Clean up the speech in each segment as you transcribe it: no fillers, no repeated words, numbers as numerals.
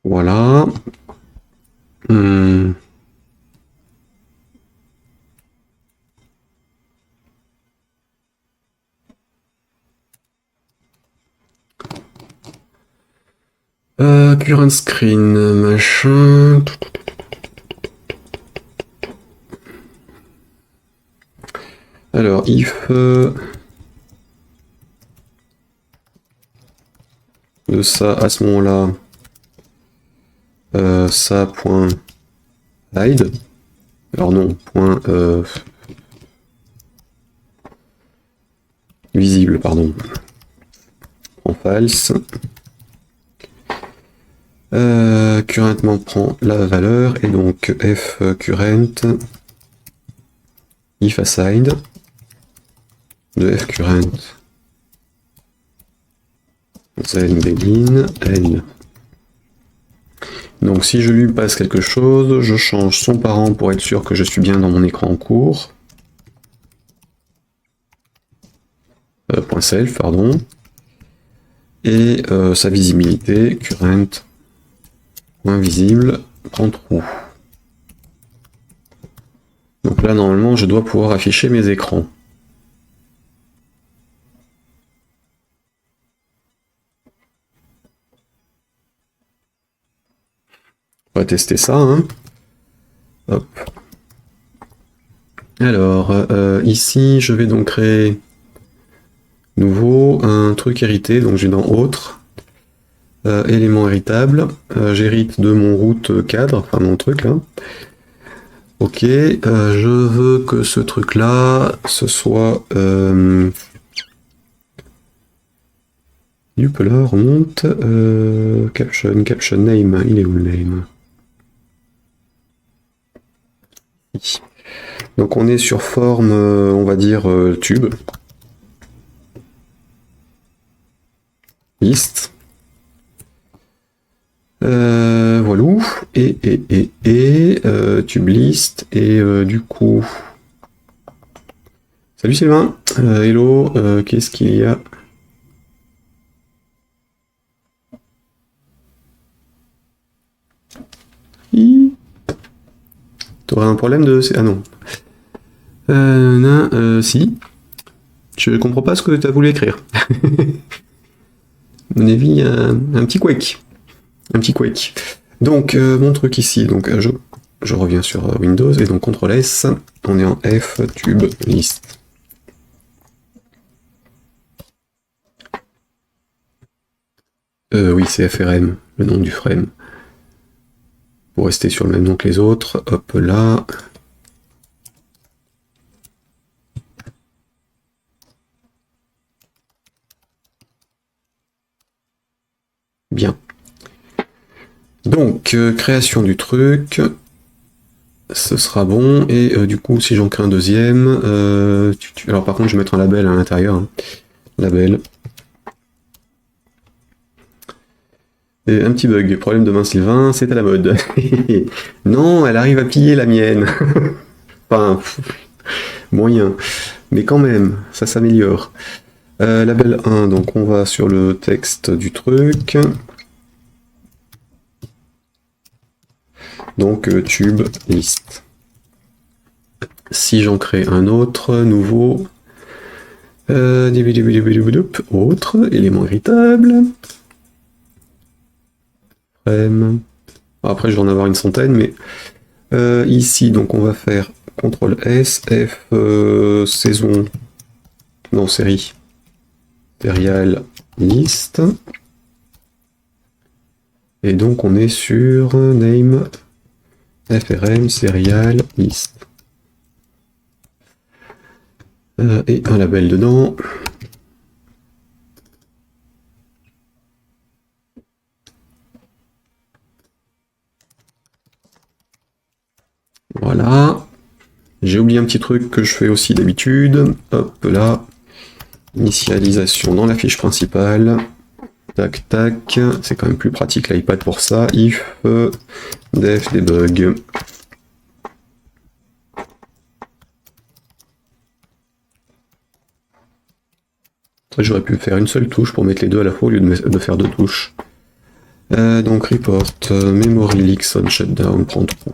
Voilà. Hmm. Current screen, machin. Alors, if de ça à ce moment-là, ça point hide. Alors non, point visible, pardon. En false. Currentement prend la valeur et donc f current if aside de f current then begin end. Donc si je lui passe quelque chose, je change son parent pour être sûr que je suis bien dans mon écran en cours. .self, pardon. Et sa visibilité, current, point visible, prend trou. Donc là, normalement, je dois pouvoir afficher mes écrans. On va tester ça, hein. Hop. Alors, ici, je vais donc créer nouveau un truc hérité, donc j'ai dans autre, élément héritable, j'hérite de mon route cadre, enfin mon truc là. Ok, je veux que ce truc là, ce soit... Upler remonte, caption name, il est où le name? Ici. Donc on est sur forme, on va dire, tube. List. Voilà. Et tube list. Et du coup... Salut Sylvain. Hello, qu'est-ce qu'il y a? T'aurais un problème de... Ah non. Si. Je comprends pas ce que t'as voulu écrire. À mon avis, un petit quake. Un petit quake. Donc, mon truc ici, donc je reviens sur Windows, et donc CTRL S, on est en F, tube, list. Oui, c'est FRM, le nom du frame. Pour rester sur le même nom que les autres, hop là. Bien. Donc, création du truc. Ce sera bon, et du coup, si j'en crée un deuxième... Alors par contre, je vais mettre un label à l'intérieur. Hein. Label. Et un petit bug, problème de main Sylvain, c'est à la mode. Non, elle arrive à piller la mienne. Enfin, moyen. Mais quand même, ça s'améliore. Label 1, donc on va sur le texte du truc. Donc tube list. Si j'en crée un autre, nouveau, autre, élément héritable. Après je vais en avoir une centaine, mais ici donc on va faire CTRL S, F, saison, non série, serial list. Et donc on est sur name FRM serial list. Et un label dedans. Voilà. J'ai oublié un petit truc que je fais aussi d'habitude. Hop là. Initialisation dans la fiche principale. Tac tac. C'est quand même plus pratique l'iPad pour ça. If def debug. J'aurais pu faire une seule touche pour mettre les deux à la fois au lieu de faire deux touches. Donc report, memory leaks on shutdown, prend trou.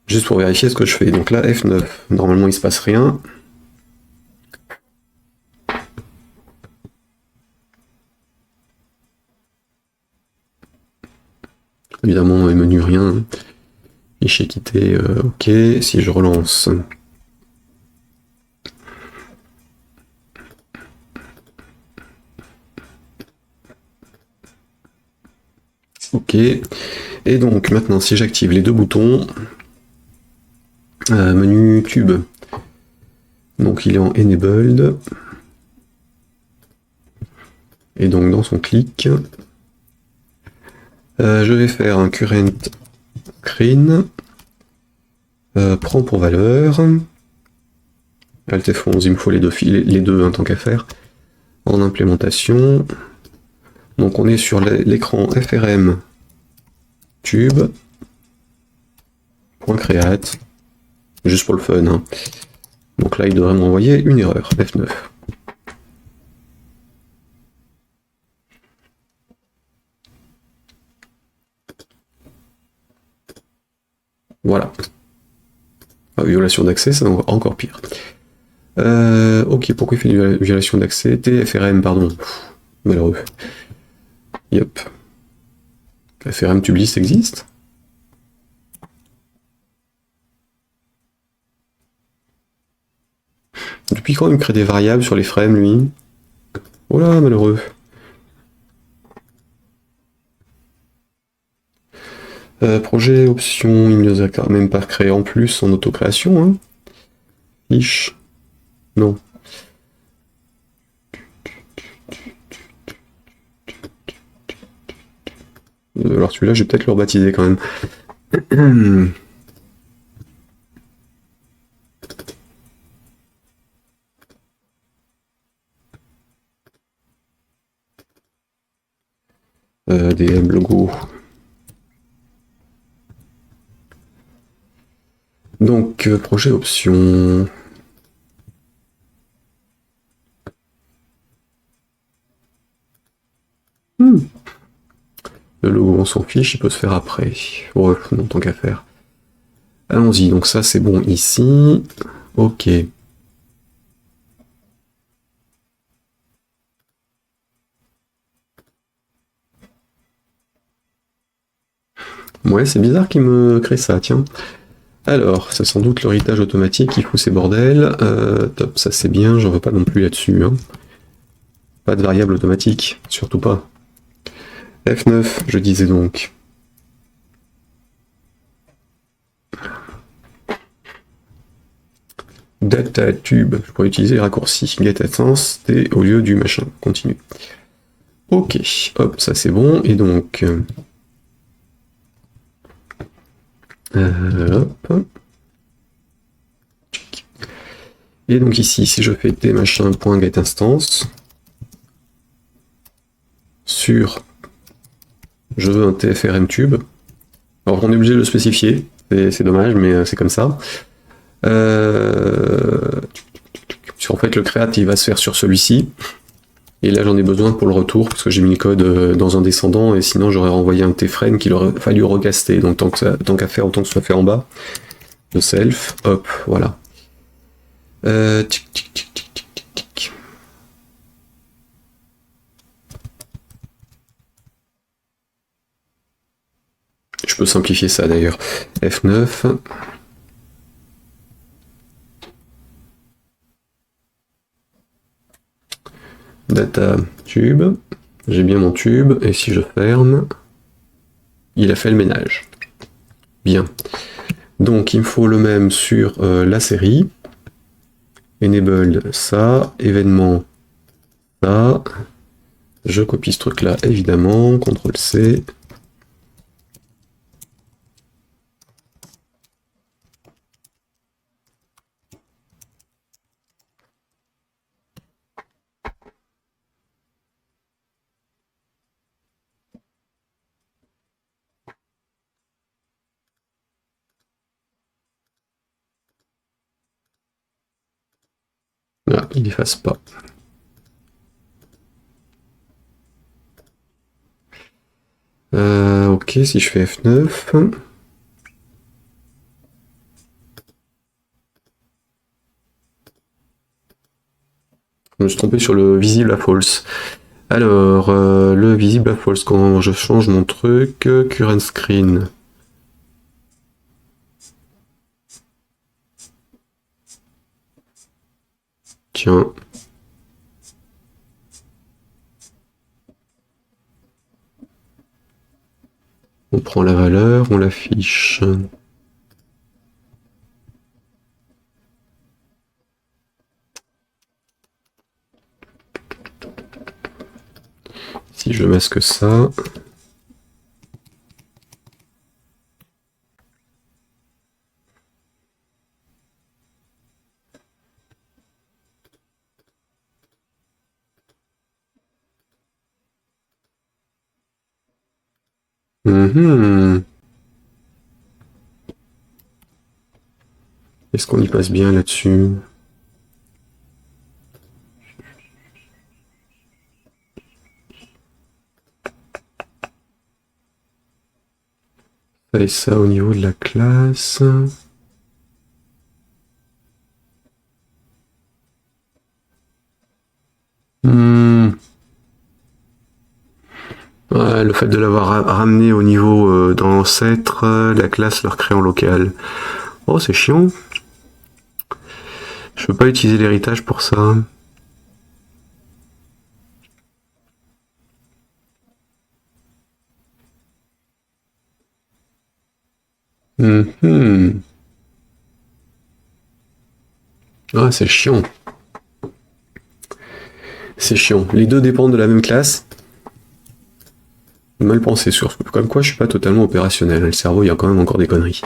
Juste pour vérifier ce que je fais. Donc là, F9, normalement il se passe rien. Évidemment, menu rien. Fichier quitté, ok. Si je relance. Ok. Et donc maintenant, si j'active les deux boutons, menu tube. Donc il est en enabled. Et donc dans son clic, je vais faire un current screen. Prend pour valeur. Alt F11, il me faut les deux hein, tant qu'à faire. En implémentation. Donc on est sur l'écran FRM tube. .create. Juste pour le fun. Hein. Donc là, il devrait m'envoyer une erreur. F9. Voilà. Ah, violation d'accès, c'est encore pire. Ok, pourquoi il fait une violation d'accès? TFRM, pardon. Pff, malheureux. Yep. FRM Tubelist existe? Depuis quand il me crée des variables sur les frames, lui? Oh là, malheureux. Projet, option, il ne nous a quand même pas créé en plus en autocréation. Hein. Fiche. Non. Alors celui-là, je vais peut-être le rebaptiser quand même. DM logo. Donc, projet option. Le logo, on s'en fiche, il peut se faire après. Ouais, non, tant qu'à faire. Allons-y, donc ça c'est bon ici. Ok. Ouais, c'est bizarre qu'il me crée ça, tiens. Alors, c'est sans doute l'héritage automatique qui fout ces bordels. Top, ça c'est bien, j'en veux pas non plus là-dessus. Hein. Pas de variable automatique, surtout pas. F9, je disais donc. Data tube, je pourrais utiliser les raccourcis get AdSense T au lieu du machin. Continue. Ok, hop, ça c'est bon. Et donc. Hop. Et donc ici, si je fais tmachin.getInstance sur je veux un TFRM tube. Alors on est obligé de le spécifier, c'est dommage, mais c'est comme ça. En fait, le create il va se faire sur celui-ci. Et là, j'en ai besoin pour le retour, parce que j'ai mis le code dans un descendant, et sinon j'aurais renvoyé un tframe qu'il aurait fallu recaster. Donc tant qu'à faire, autant que ce soit fait en bas. Le self, hop, voilà. Tic, tic, tic, tic, tic, tic, tic. Je peux simplifier ça d'ailleurs. F9. Data tube. J'ai bien mon tube, et si je ferme, il a fait le ménage. Bien. Donc il me faut le même sur la série. Enable ça, événement ça. Je copie ce truc là évidemment, CTRL C. Ah, il efface pas. Ok, si je fais F9. Je me suis trompé sur le visible à false. Alors, le visible à false, quand je change mon truc, current screen. Tiens. On prend la valeur, on l'affiche. Si je masque ça. Est-ce qu'on y passe bien là-dessus? Et ça au niveau de la classe. Ouais, le fait de l'avoir ramené au niveau dans l'ancêtre, la classe leur crée en local. Oh, c'est chiant. Je peux pas utiliser l'héritage pour ça. Ah, c'est chiant. C'est chiant. Les deux dépendent de la même classe. Mal pensé sur. Comme quoi, je suis pas totalement opérationnel. Le cerveau, il y a quand même encore des conneries.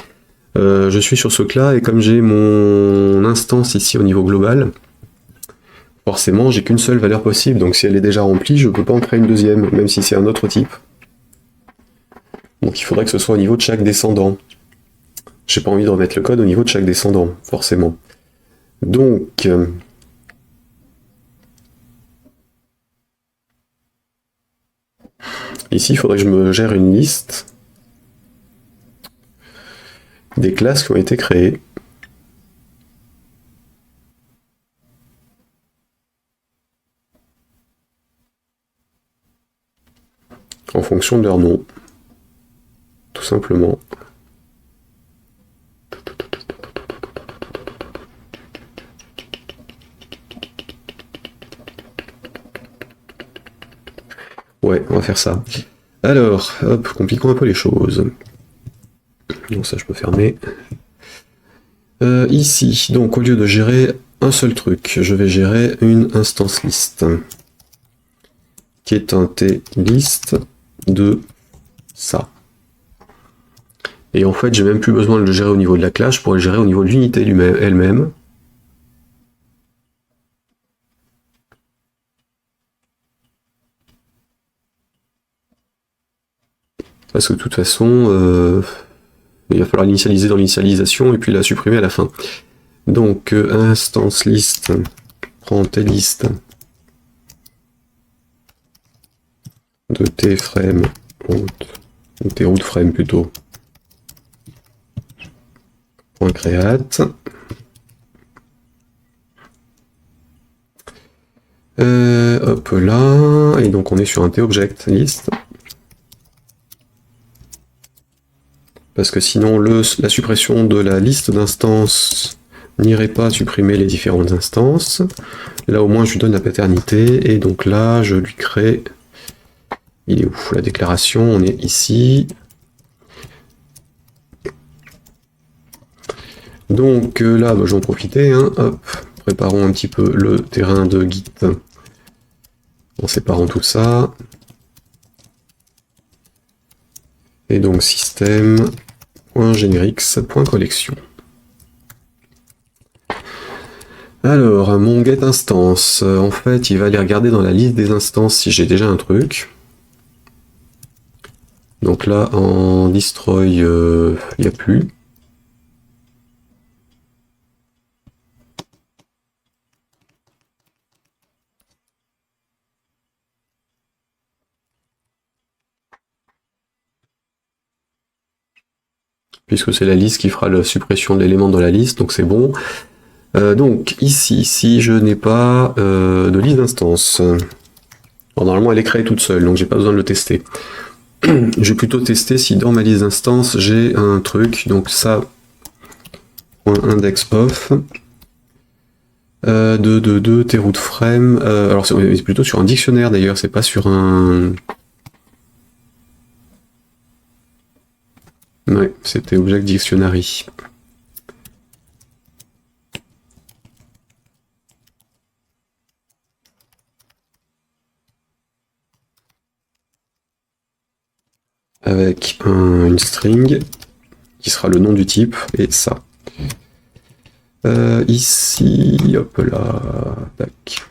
Je suis sur ce là et comme j'ai mon instance ici au niveau global, forcément, j'ai qu'une seule valeur possible. Donc si elle est déjà remplie, je peux pas en créer une deuxième, même si c'est un autre type. Donc il faudrait que ce soit au niveau de chaque descendant. J'ai pas envie de remettre le code au niveau de chaque descendant, forcément. Donc, ici, il faudrait que je me gère une liste des classes qui ont été créées. En fonction de leur nom, tout simplement. Ouais, on va faire ça. Alors, hop, compliquons un peu les choses. Donc ça, je peux fermer. Ici, donc au lieu de gérer un seul truc, je vais gérer une instance list, qui est un t-list de ça. Et en fait, j'ai même plus besoin de le gérer au niveau de la classe, je pourrais le gérer au niveau de l'unité elle-même. Parce que de toute façon, il va falloir l'initialiser dans l'initialisation et puis la supprimer à la fin. Donc, instance list, prend t-list de t-frame root, ou t-root frame plutôt, point create. Hop là, et donc on est sur un t-object list. Parce que sinon la suppression de la liste d'instances n'irait pas supprimer les différentes instances. Là au moins je lui donne la paternité, et donc là je lui crée... Il est où la déclaration? On est ici. Donc là, bah, je vais en profiter. Hein. Hop, préparons un petit peu le terrain de Git en séparant tout ça. Et donc système.generics.collection. Alors, mon get instance, en fait, il va aller regarder dans la liste des instances si j'ai déjà un truc. Donc là, en destroy, il n'y a plus. puisque c'est la liste qui fera la suppression de l'élément dans la liste, donc c'est bon. Donc ici, si je n'ai pas de liste d'instance, normalement elle est créée toute seule, donc j'ai pas besoin de le tester. Je vais plutôt tester si dans ma liste d'instance j'ai un truc, donc ça, .index_of, tes root frame, alors c'est plutôt sur un dictionnaire d'ailleurs, c'est pas sur un... Ouais, c'était Object Dictionary. Avec une string qui sera le nom du type et ça. Ici, hop là, tac.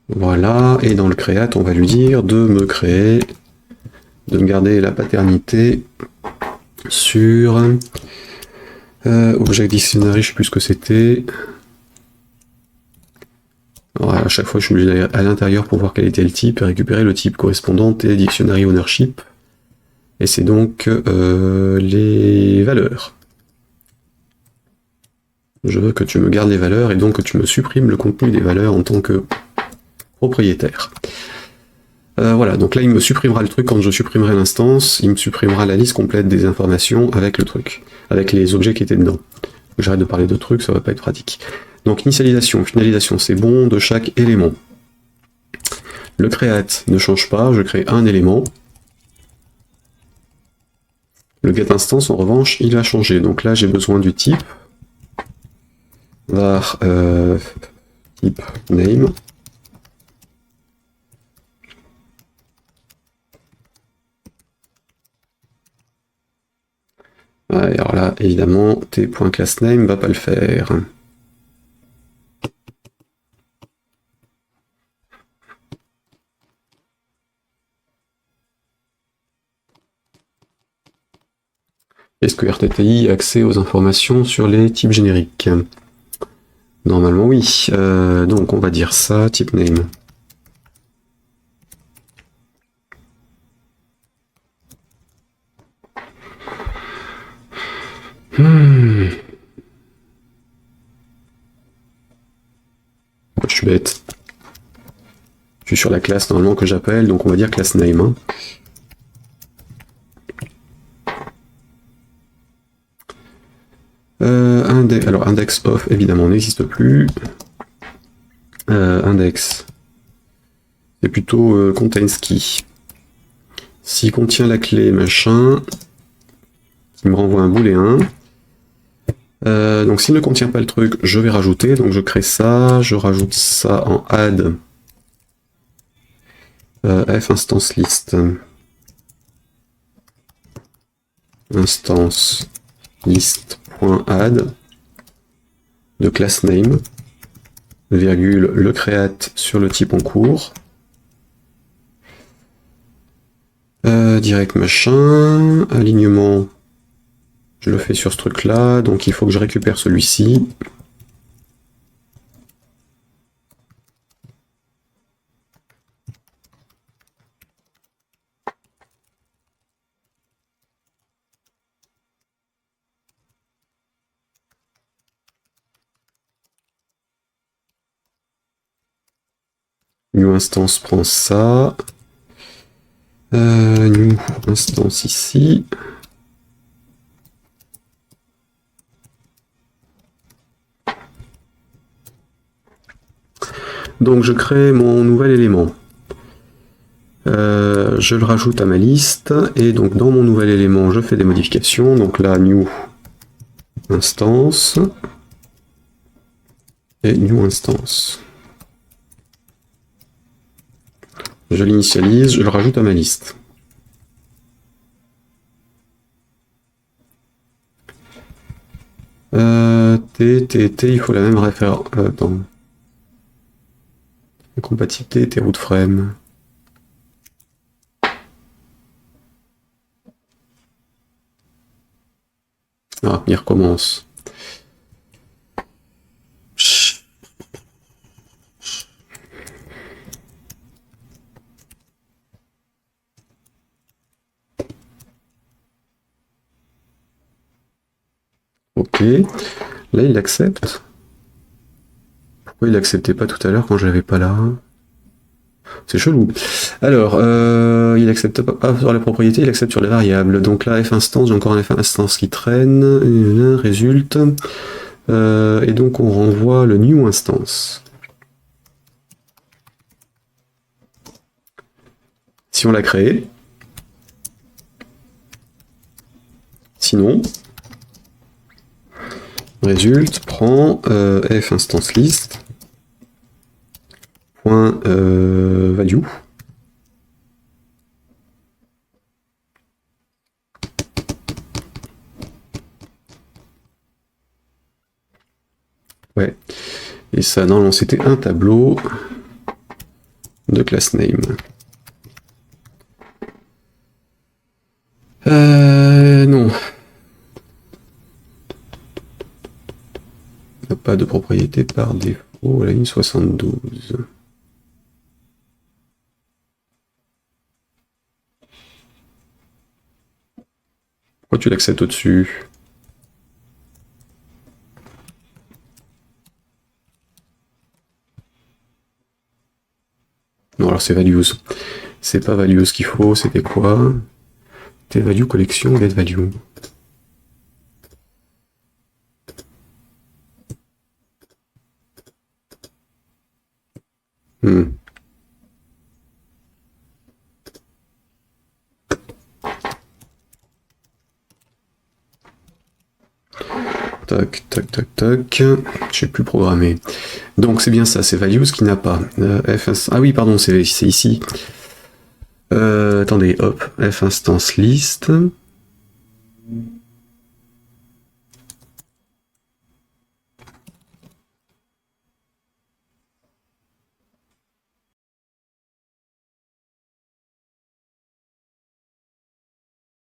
Voilà, et dans le create, on va lui dire de me créer, de me garder la paternité sur Object Dictionary, je sais plus ce que c'était. À chaque fois, je suis obligé d'aller à l'intérieur pour voir quel était le type et récupérer le type correspondant et Dictionary Ownership. Et c'est donc les valeurs. Je veux que tu me gardes les valeurs et donc que tu me supprimes le contenu des valeurs en tant que propriétaire. Voilà, donc là il me supprimera le truc quand je supprimerai l'instance, il me supprimera la liste complète des informations avec le truc, avec les objets qui étaient dedans. J'arrête de parler de trucs, ça va pas être pratique. Donc initialisation, finalisation, c'est bon de chaque élément. Le create ne change pas, je crée un élément. Le getInstance en revanche, il a changé. Donc là j'ai besoin du type var type name. Ouais, alors là, évidemment, t.className va pas le faire. Est-ce que RTTI a accès aux informations sur les types génériques? Normalement oui. Donc on va dire ça, type name. Je suis bête. Je suis sur la classe normalement que j'appelle, donc on va dire class name. Hein. Alors index of évidemment n'existe plus. Index, c'est plutôt contains key. S'il contient la clé machin, il me renvoie un booléen. Donc s'il ne contient pas le truc, je vais rajouter. Donc je crée ça, je rajoute ça en add f instance list. Instance list.add de class name, virgule, le create sur le type en cours. Direct machin, alignement, je le fais sur ce truc là, donc il faut que je récupère celui-ci. New instance prend ça. New instance ici. Donc je crée mon nouvel élément. Je le rajoute à ma liste, et donc dans mon nouvel élément, je fais des modifications. Donc là, new instance, et new instance. Je l'initialise, je le rajoute à ma liste. Il faut la même référence. Attends. Compatibilité, tes root frame. Ah, il recommence. Ok. Là, il l'accepte. Pourquoi il l'acceptait pas tout à l'heure quand je l'avais pas là? C'est chelou. Alors, il accepte pas sur les propriétés, il accepte sur les variables. Donc là, f instance, j'ai encore un f instance qui traîne. Résulte. Et donc on renvoie le new instance. Si on l'a créé. Sinon, résulte prend f instance list point value. Ouais. Et ça, normalement, c'était un tableau de class name. Non. Pas de propriété par défaut à la ligne 72. Pourquoi tu l'acceptes au-dessus? Non, alors c'est values. C'est pas values qu'il faut, c'était quoi? T value collection, get value. Tac, tac, tac, tac. Je sais plus programmer. Donc c'est bien ça, c'est values qui n'a pas. Ah oui, pardon, c'est ici. Attendez, hop, f instance list.